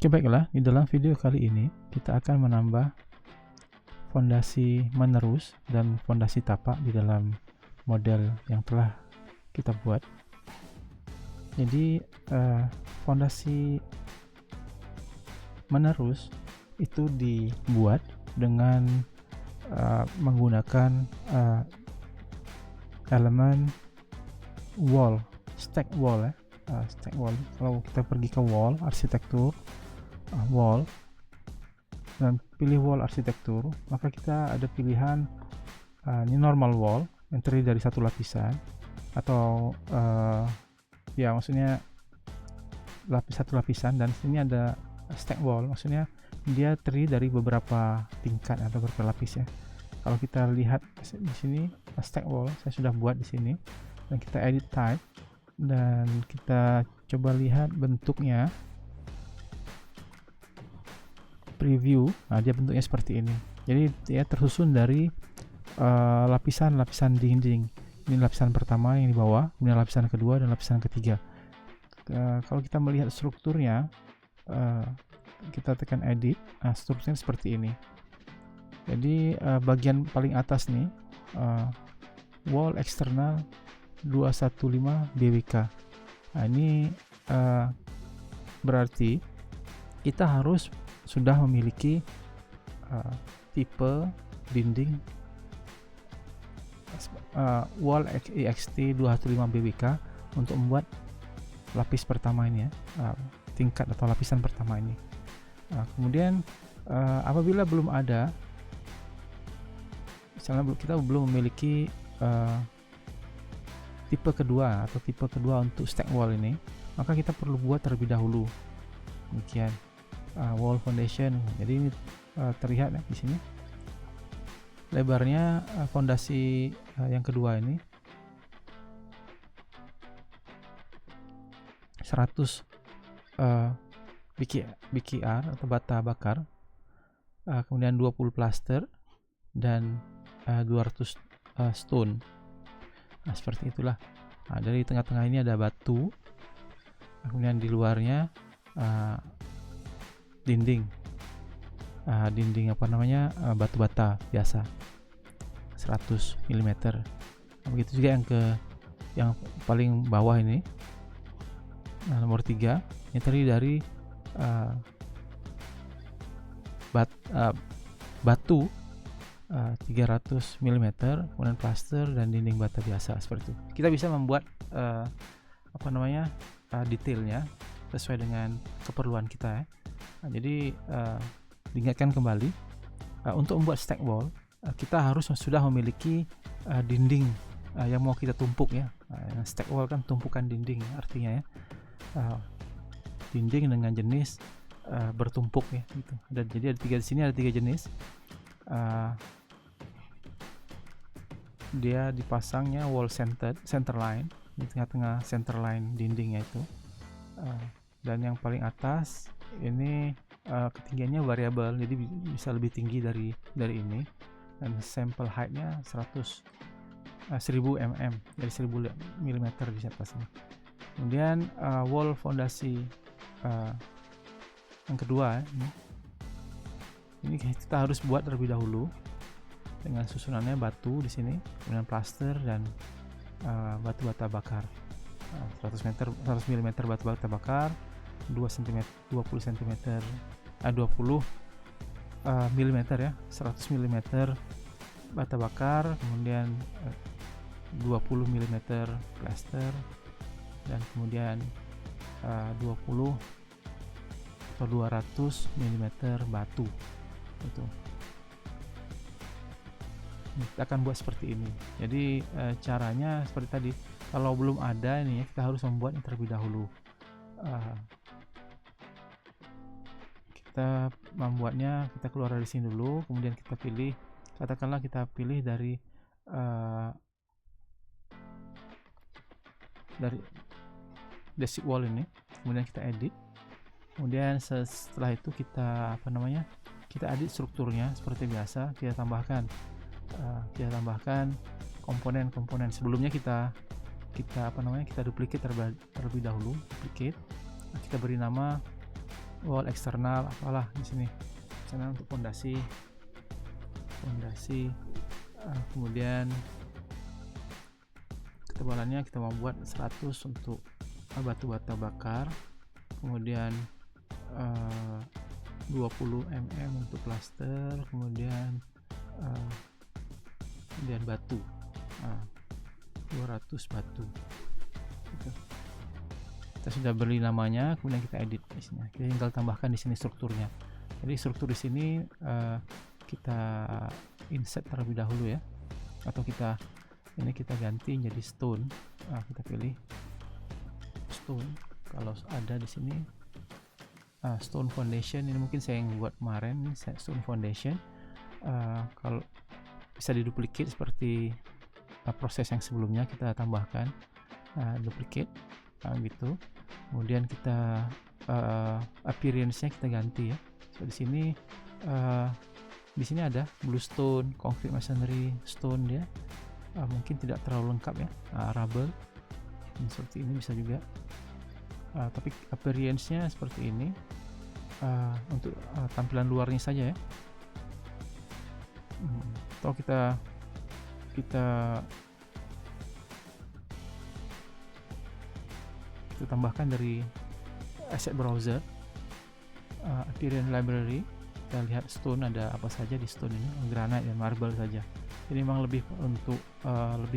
Oke, baiklah, di dalam video kali ini kita akan menambah fondasi menerus dan fondasi tapak di dalam model yang telah kita buat. Jadi fondasi menerus itu dibuat dengan menggunakan elemen wall, stack wall ya. Stack wall. Kalau kita pergi ke wall, arsitektur, wall, dan pilih wall arsitektur, maka kita ada pilihan ini normal wall yang terdiri dari satu lapisan, atau ya maksudnya satu lapisan, dan sini ada stack wall, maksudnya dia terdiri dari beberapa tingkat atau beberapa lapis ya. Kalau kita lihat di sini stack wall saya sudah buat di sini, dan kita edit type dan kita coba lihat bentuknya, preview. Nah, dia bentuknya seperti ini. Jadi dia tersusun dari lapisan-lapisan dinding. Ini lapisan pertama yang di bawah, kemudian lapisan kedua dan lapisan ketiga. Kalau kita melihat strukturnya, kita tekan edit, nah strukturnya seperti ini. Jadi bagian paling atas nih, wall eksternal 215 BWK. Nah, ini berarti kita harus sudah memiliki tipe dinding wall EXT 215 BWK untuk membuat lapis pertama ini ya, tingkat atau lapisan pertama ini. Kemudian apabila belum ada, misalnya kita belum memiliki tipe kedua untuk stack wall ini, maka kita perlu buat terlebih dahulu. Demikian wall foundation. Jadi ini terlihat ya di sini lebarnya fondasi yang kedua ini 100 BKR atau bata bakar, kemudian 20 plaster dan 200 stone. Nah, seperti itulah. Nah, dari tengah-tengah ini ada batu, kemudian di luarnya dinding batu bata biasa 100 mm. Nah, begitu juga yang paling bawah ini, nomor 3, yang terdiri dari batu 300 mm, kemudian plaster dan dinding bata biasa seperti itu. Kita bisa membuat detailnya sesuai dengan keperluan kita ya. Nah, jadi diingatkan kembali, untuk membuat stack wall kita harus sudah memiliki dinding yang mau kita tumpuk ya. Stack wall kan tumpukan dinding artinya ya, dinding dengan jenis bertumpuk ya gitu. Jadi ada tiga di sini, ada 3 jenis. Dia dipasangnya wall center line di tengah-tengah center line dindingnya itu, dan yang paling atas ini ketinggiannya variabel, jadi bisa lebih tinggi dari ini, dan sample height-nya 1000 mm, dari 1000 mm di atasnya. Kemudian wall fondasi yang kedua ini kita harus buat terlebih dahulu dengan susunannya batu di sini, kemudian plaster dan batu bata bakar. 100 mm batu bata bakar, 20 cm ya, 100 mm bata bakar, kemudian 20 mm plaster, dan kemudian 20 atau 200 mm batu. Itu kita akan buat seperti ini. Jadi caranya seperti tadi, kalau belum ada ini ya, kita harus membuatnya terlebih dahulu. Kita membuatnya, kita keluar dari sini dulu, kemudian kita pilih, katakanlah kita pilih dari basic wall ini, kemudian kita edit, kemudian setelah itu kita kita edit strukturnya seperti biasa. Kita tambahkan komponen-komponen sebelumnya, kita duplicate terlebih dahulu. Kita beri nama wall eksternal apalah di sini, karena untuk fondasi. Kemudian ketebalannya kita mau buat 100 untuk batu bata bakar, kemudian 20 mm untuk plaster, kemudian batu 200 batu gitu. Kita sudah beli namanya, kemudian kita edit di sini. Kita tinggal tambahkan di sini strukturnya. Jadi struktur di sini kita insert terlebih dahulu ya, atau kita ganti jadi stone. Kita pilih stone. Kalau ada di sini stone foundation, ini mungkin saya yang buat kemarin, stone foundation. Kalau bisa diduplicate seperti proses yang sebelumnya, kita tambahkan duplicate gitu. Kemudian kita appearance-nya kita ganti ya. So, di sini ada bluestone, concrete masonry, stone dia. Mungkin tidak terlalu lengkap ya. Rubble seperti ini bisa juga. Tapi appearance-nya seperti ini. Untuk tampilan luarnya saja ya. Atau kita tambahkan dari asset browser, appearance library. Kita lihat stone ada apa saja di stone ini, granite dan marble saja. Ini memang lebih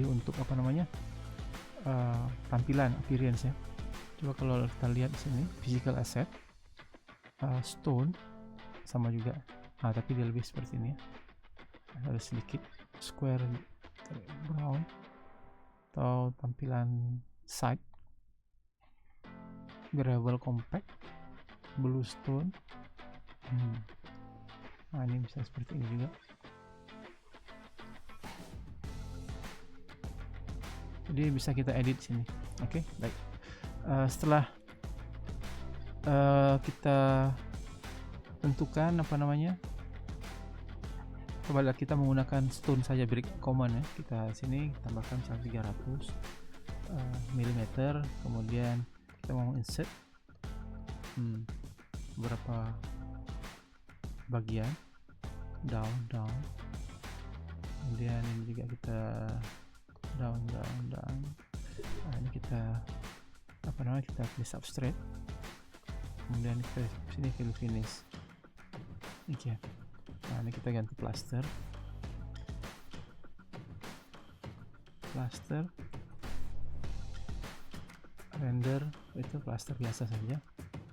untuk apa namanya, tampilan appearance ya. Coba kalau kita lihat di sini physical asset, stone sama juga, tapi dia lebih seperti ini ya. Ada sedikit square brown, atau tampilan side, gravel compact, bluestone. Ini bisa seperti ini juga. Jadi bisa kita edit sini. Oke, baik. Setelah kita tentukan apa namanya, coba kita menggunakan stone saja, brick common ya. Kita sini tambahkan misalnya 300 mm, kemudian kita mau insert beberapa bagian down, kemudian ini juga kita down. Ini kita apa namanya, kita pilih substrate, kemudian kita sini pilih finish. Oke. Ini kita ganti plaster, render itu plaster biasa saja.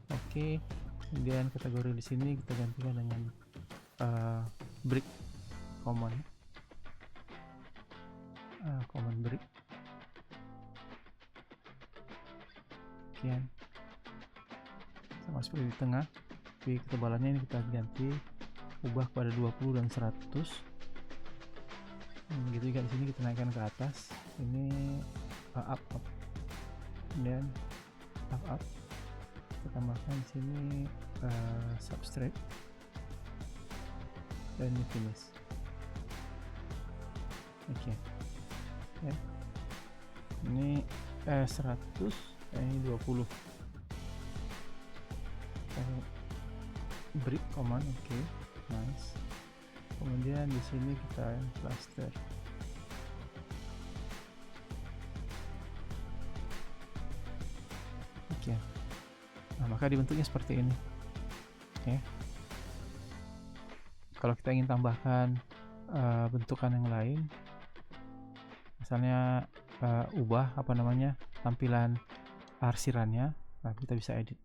Oke. Kemudian kategori di sini kita gantikan dengan brick common, common brick. Sekian, sama seperti di tengah. Tapi ketebalannya ini kita ganti, ubah pada 20 dan 100. Begitu juga di sini kita naikkan ke atas. Ini up, kemudian up. Kita tambahkan di sini substrate dan ini finish. Oke. Ya. Ini 100, ini 20. Brick common, oke. Nice. Kemudian di sini kita plaster. Oke. Nah, maka dibentuknya seperti ini. Oke. Kalau kita ingin tambahkan bentukan yang lain, misalnya ubah apa namanya, tampilan arsirannya, kita bisa edit.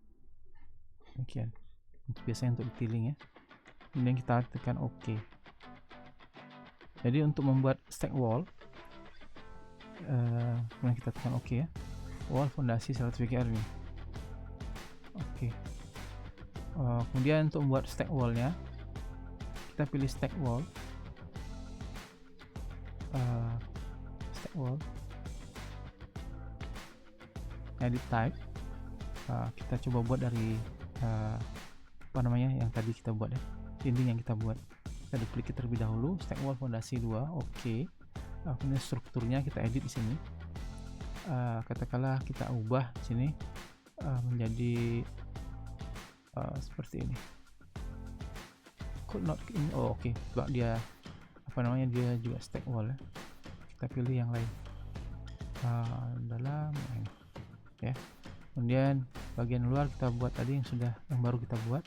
Demikian. Biasanya untuk detailing ya. Kemudian kita tekan OK. Jadi untuk membuat stack wall, kemudian kita tekan OK ya. Wall fondasi 100 VKR ini. Oke. Kemudian untuk membuat stack wallnya, kita pilih stack wall. Edit type. Kita coba buat dari apa namanya yang tadi kita buat ya, dinding yang kita buat. Kita duplicate terlebih dahulu, stack wall fondasi 2, oke. Kemudian strukturnya kita edit di sini. Katakanlah kita ubah di sini menjadi seperti ini. Could not in, oh oke, sebab dia dia juga stack wall ya. Kita pilih yang lain, dalam ini ya. Kemudian bagian luar kita buat tadi yang baru kita buat,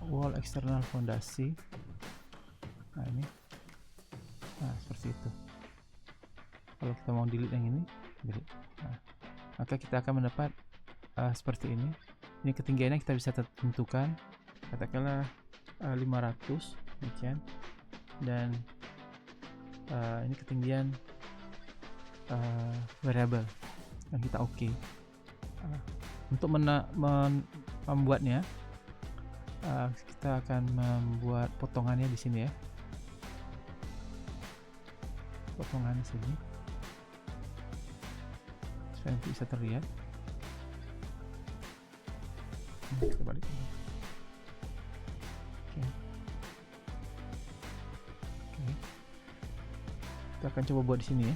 wall eksternal fondasi. Nah ini, seperti itu. Kalau kita mau delete yang ini, delete. Maka kita akan mendapat seperti ini. Ini ketinggiannya kita bisa tentukan, katakanlah 500 demikian, dan ini ketinggian variabel yang kita oke. Untuk membuatnya, kita akan membuat potongannya di sini ya, potongan di sini supaya nanti bisa terlihat. Kita balik. Oke. Kita akan coba buat di sini ya.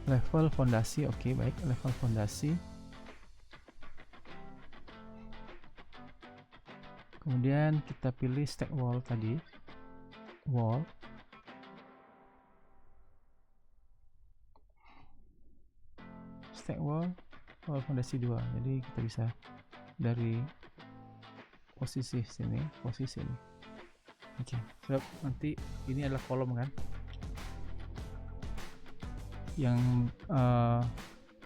Level fondasi, oke, baik, level fondasi. Kemudian kita pilih stack wall tadi, wall. Stack wall fondasi 2. Jadi kita bisa dari posisi sini, posisi ini. Oke, so, nanti ini adalah kolom kan, yang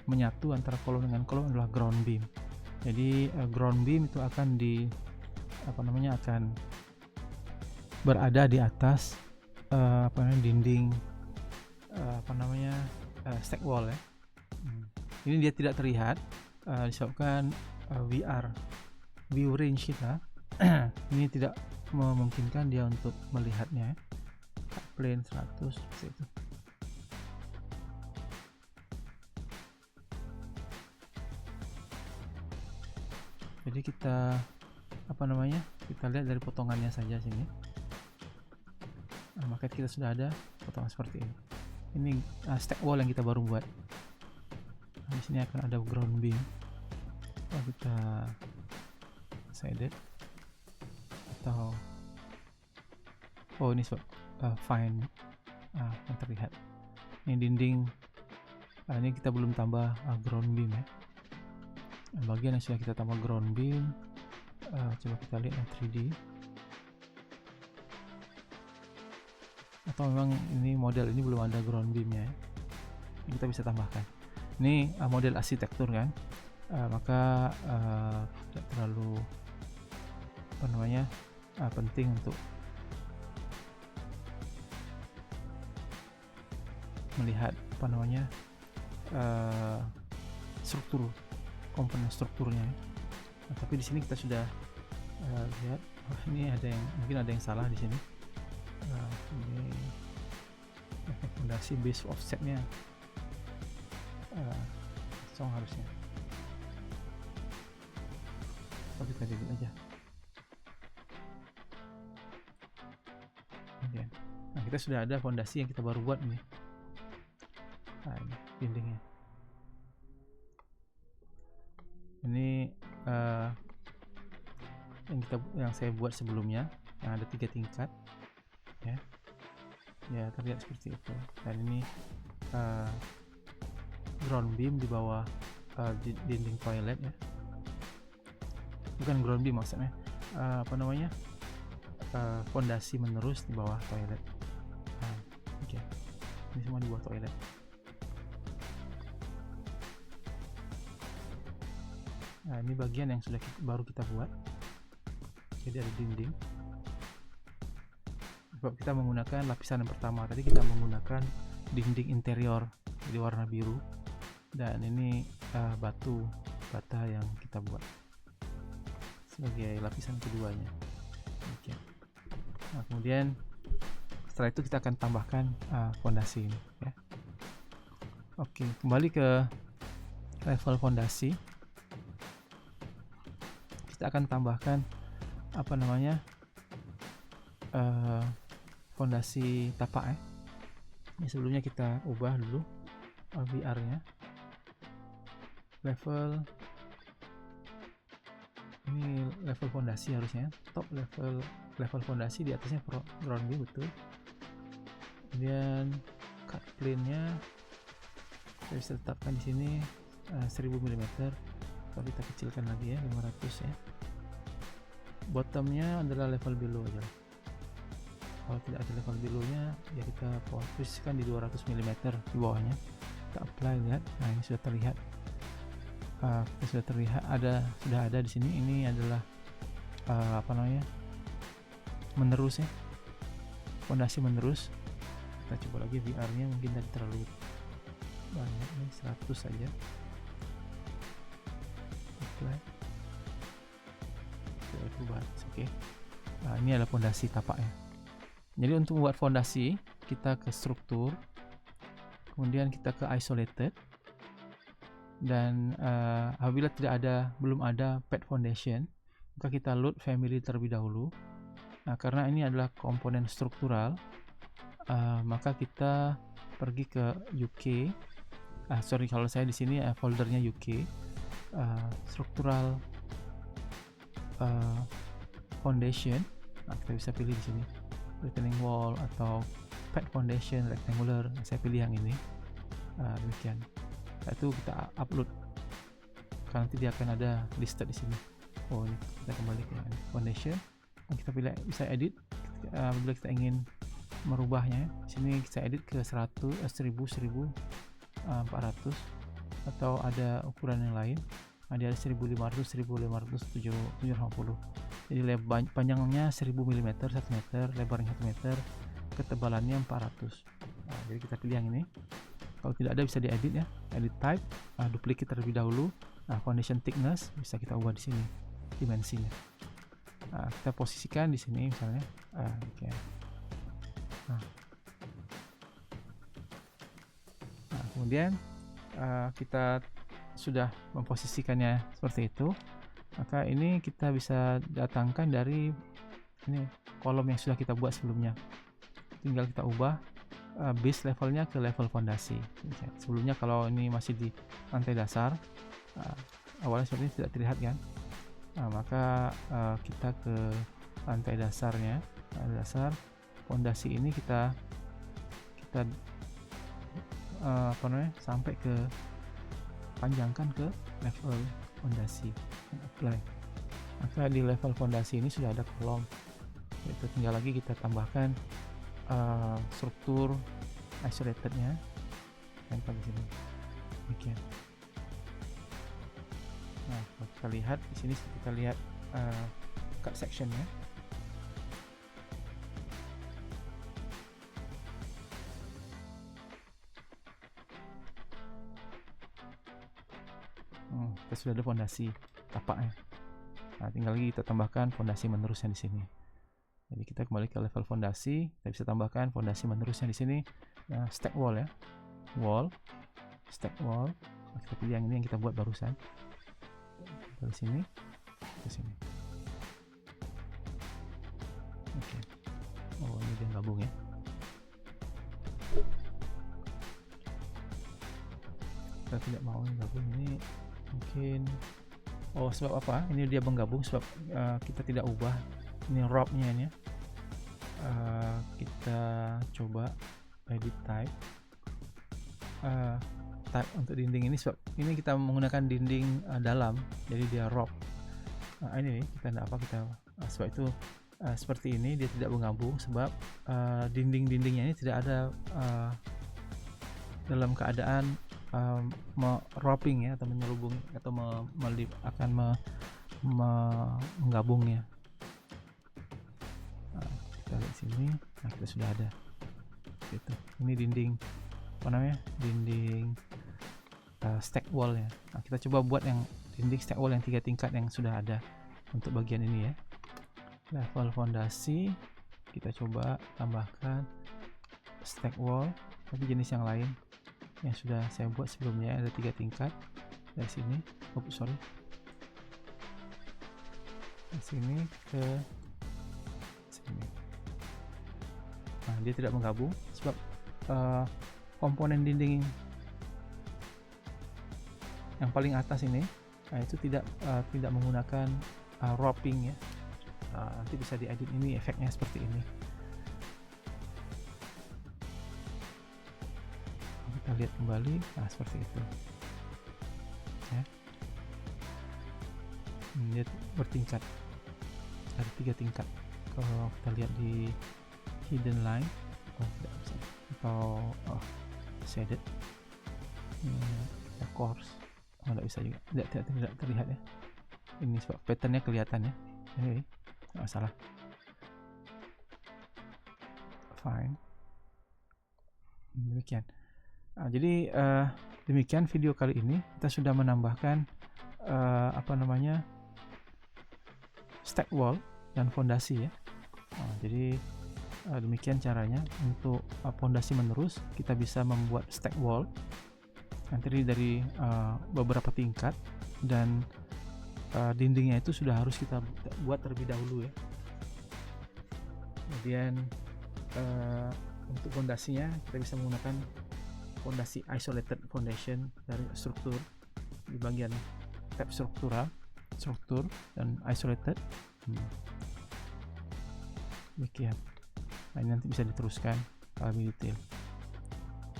menyatu antara kolom dengan kolom adalah ground beam. Jadi ground beam itu akan akan berada di atas dinding stack wall ya. Ini dia tidak terlihat disebabkan view range kita ini tidak memungkinkan dia untuk melihatnya. Cut plane 100 seperti itu. Jadi kita kita lihat dari potongannya saja sini. Maka kita sudah ada potongan seperti ini. Ini stack wall yang kita baru buat. Di sini akan ada ground beam. Kita sided atau ini fine yang terlihat. Ini dinding. Ini kita belum tambah ground beam ya. Bagian yang sudah kita tambah ground beam, coba kita lihat yang 3D, atau memang ini model ini belum ada ground beamnya ya. Kita bisa tambahkan. Ini model arsitektur kan, maka tidak terlalu penting untuk melihat struktur, komponen strukturnya. Tapi di sini kita sudah lihat, ini mungkin ada yang salah di sini. Ini fondasi base offsetnya kosong harusnya. Tapi kita delete aja. Nah, kita sudah ada fondasi yang kita baru buat ini. Ini dindingnya. Ini yang saya buat sebelumnya, yang ada 3 tingkat ya terlihat seperti itu. Dan ini ground beam di bawah dinding toilet ya, bukan ground beam maksudnya fondasi menerus di bawah toilet. Ini semua di bawah toilet. Nah, ini bagian yang baru kita buat. Jadi ada dinding. Sebab kita menggunakan lapisan yang pertama tadi, kita menggunakan dinding interior jadi warna biru, dan ini bata yang kita buat sebagai lapisan keduanya. Nah, kemudian setelah itu kita akan tambahkan fondasi ini ya. Kembali ke level fondasi. Kita akan tambahkan fondasi tapak ya. Ini sebelumnya kita ubah dulu VR nya level, ini level fondasi harusnya top level fondasi, di atasnya ground view betul. Kemudian cut plane nya kita bisa tetapkan di sini 1000 mm, tapi kita kecilkan lagi ya 500 ya. Bottomnya adalah level below aja. Kalau tidak ada level below nya ya kita posisikan di 200 mm di bawahnya. Kita apply, lihat, nah ini sudah terlihat, sudah ada di sini. Ini adalah apa namanya, menerus ya, fondasi menerus. Kita coba lagi VR nya, mungkin tadi terlalu banyak nih, 100 saja. Apply, oke. Nah, ini adalah fondasi tapak ya. Jadi untuk membuat fondasi, kita ke struktur, kemudian kita ke isolated, dan apabila belum ada pad foundation, maka kita load family terlebih dahulu. Nah, karena ini adalah komponen struktural, maka kita pergi ke UK. Kalau saya di sini foldernya UK, struktural foundation. Nah, kita bisa pilih di sini retaining wall atau pad foundation rectangular. Saya pilih yang ini. Demikian. Itu kita upload, karena nanti dia akan ada listed di sini. Oh, ini kita kembali ke foundation. Kita pilih, bisa edit bila kita ingin merubahnya. Di sini kita edit ke 1000, 1400, atau ada ukuran yang lain. Dia ada 1500, 1500, 750. Jadi panjangnya 1000 mm 1 meter, lebarnya 1 meter, ketebalannya 400. Jadi kita pilih yang ini. Kalau tidak ada bisa diedit ya, edit type, duplicate terlebih dahulu. Foundation thickness bisa kita ubah di sini dimensinya. Kita posisikan di sini misalnya. Okay. Kemudian kita sudah memposisikannya seperti itu, maka ini kita bisa datangkan dari ini kolom yang sudah kita buat sebelumnya. Tinggal kita ubah base levelnya ke level fondasi. Sebelumnya kalau ini masih di lantai dasar, awalnya seperti ini tidak terlihat kan. Maka kita ke lantai dasarnya, dasar fondasi ini kita sampai ke panjangkan ke level fondasi, apply. Maka di level fondasi ini sudah ada kolom, itu tinggal lagi kita tambahkan struktur isolatednya, tempel di sini. Demikian. Nah, kalau kita lihat di sini, kita lihat cut sectionnya. Kita sudah ada fondasi tapaknya. Nah, tinggal lagi kita tambahkan fondasi menerusnya di sini. Jadi kita kembali ke level fondasi, kita bisa tambahkan fondasi menerusnya di sini. Stack wall ya, stack wall. Nah, kita pilih yang ini yang kita buat barusan. Dari sini ke sini. Oke. Oh, ini dia gabung ya. Kita tidak mau gabung ini. Mungkin sebab apa ini dia menggabung, sebab kita tidak ubah ini robnya ini. Kita coba edit type, type untuk dinding ini, sebab ini kita menggunakan dinding dalam, jadi dia rob. Ini kita tidak apa, kita sebab itu seperti ini dia tidak menggabung, sebab dinding-dindingnya ini tidak ada dalam keadaan wrapping ya, atau menyelubung atau menggabungnya. Kita lihat sini, kita sudah ada gitu. Ini dinding apa namanya, dinding stack wall ya. Kita coba buat yang dinding stack wall yang 3 tingkat yang sudah ada untuk bagian ini ya. Level fondasi kita coba tambahkan stack wall, tapi jenis yang lain yang sudah saya buat sebelumnya, ada 3 tingkat. Dari sini, dari sini ke sini. Nah, dia tidak menggabung sebab komponen dinding yang paling atas ini itu tidak menggunakan roping ya. Nanti bisa diedit ini efeknya seperti ini. Kita lihat kembali, seperti itu ya. Dia bertingkat, ada 3 tingkat. Kalau kita lihat di hidden line tidak bisa, atau shaded coarse tidak bisa juga, tidak terlihat ya. Ini sebab patternnya kelihatan ya. Ini nggak masalah, fine. Demikian. Jadi demikian video kali ini. Kita sudah menambahkan stack wall dan fondasi ya. Jadi demikian caranya untuk fondasi menerus. Kita bisa membuat stack wall nanti dari beberapa tingkat, dan dindingnya itu sudah harus kita buat terlebih dahulu ya. Kemudian untuk fondasinya kita bisa menggunakan fondasi isolated foundation dari struktur di bagian tab struktur dan isolated. Demikian. Ini nanti bisa diteruskan lebih detail.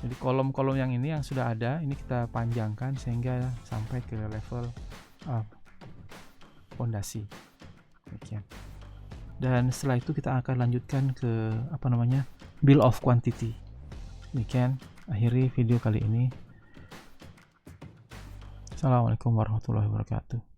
Jadi kolom-kolom yang ini yang sudah ada ini kita panjangkan sehingga sampai ke level fondasi. Demikian. Dan setelah itu kita akan lanjutkan ke bill of quantity. Demikian akhiri video kali ini. Assalamualaikum warahmatullahi wabarakatuh.